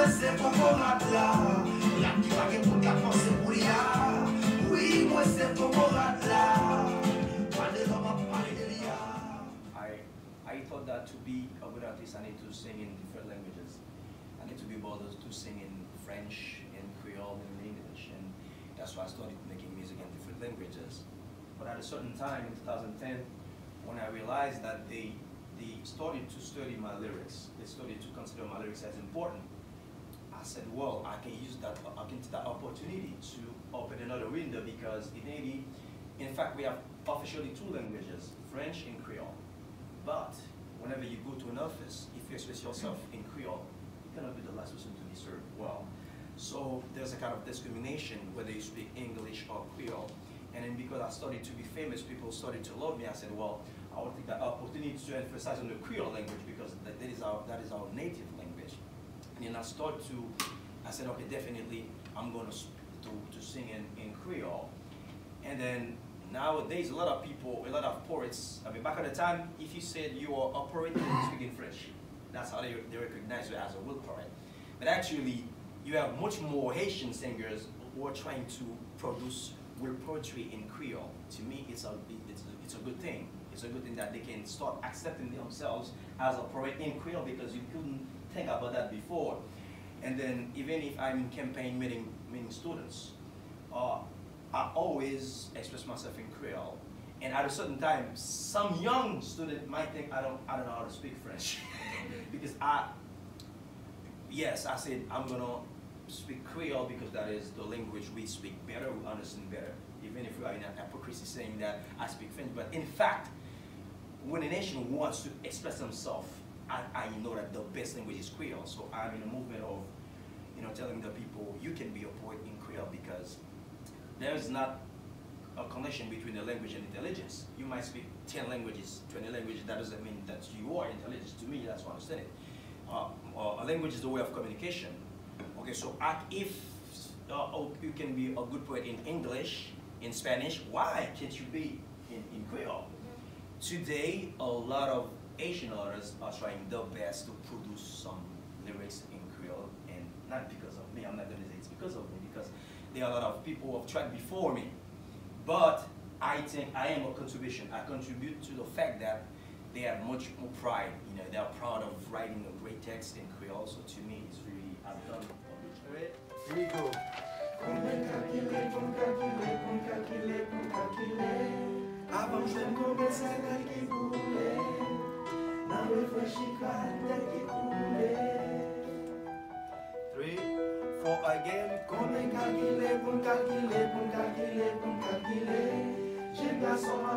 moi c'est Cocorat là. La qui va que pour qu'à penser pour l'IA. Oui, moi c'est Cocorat là. Parlez d'homme à parler de l'IA. I thought that to be a good artist, I need to sing in different languages. I need to be able to sing in French, in Creole, in English, and that's why I started making music in different languages. But at a certain time in 2010, when I realized that they started to study my lyrics, they started to consider my lyrics as important, I said, well, I can use that, I can take that opportunity to open another window, because in Haiti, in fact, we have officially two languages, French and Creole. But whenever you go to an office, if you express yourself in Creole, you're gonna be the last person to be served well. So there's a kind of discrimination whether you speak English or Creole. And then because I started to be famous, people started to love me. I said, well, I will take that opportunity to emphasize on the Creole language, because that is our native language. And then I said, okay, definitely, I'm going to sing in Creole. And then nowadays, a lot of people, a lot of poets, I mean, back at the time, if you said you are a poet, you speak in French. That's how they recognize you as a real poet. But actually, you have much more Haitian singers who are trying to produce real poetry in Creole. To me, it's a good thing. It's a good thing that they can start accepting themselves as a poet in Creole, because you couldn't think about that before. And then even if I'm in campaign meeting students, I always express myself in Creole. And at a certain time, some young student might think I don't know how to speak French. Because I said I'm gonna speak Creole because that is the language we speak better, we understand better. Even if we are in an hypocrisy saying that I speak French. But in fact, when a nation wants to express themselves, I know that the best language is Creole. So I'm in a movement of, telling the people you can be a poet in Creole, because there's not a connection between the language and intelligence. You might speak 10 languages, 20 languages, that doesn't mean that you are intelligent. To me, that's what I understand it. A language is the way of communication. Okay, so if you can be a good poet in English, in Spanish, why can't you be in Creole? Today, a lot of Asian artists are trying their best to produce some lyrics in Creole, and not because of me, I'm not going to say it's because of me, because there are a lot of people who have tried before me. But I think I am a contribution. I contribute to the fact that they have much more pride. They are proud of writing a great text in Creole. So to me, it's really, I've done it. Here you go. Avant je commence à qui couler, dans le fraîchi qui couler. 3, 4 again. Comment calculer, pour calculer. J'ai garçon à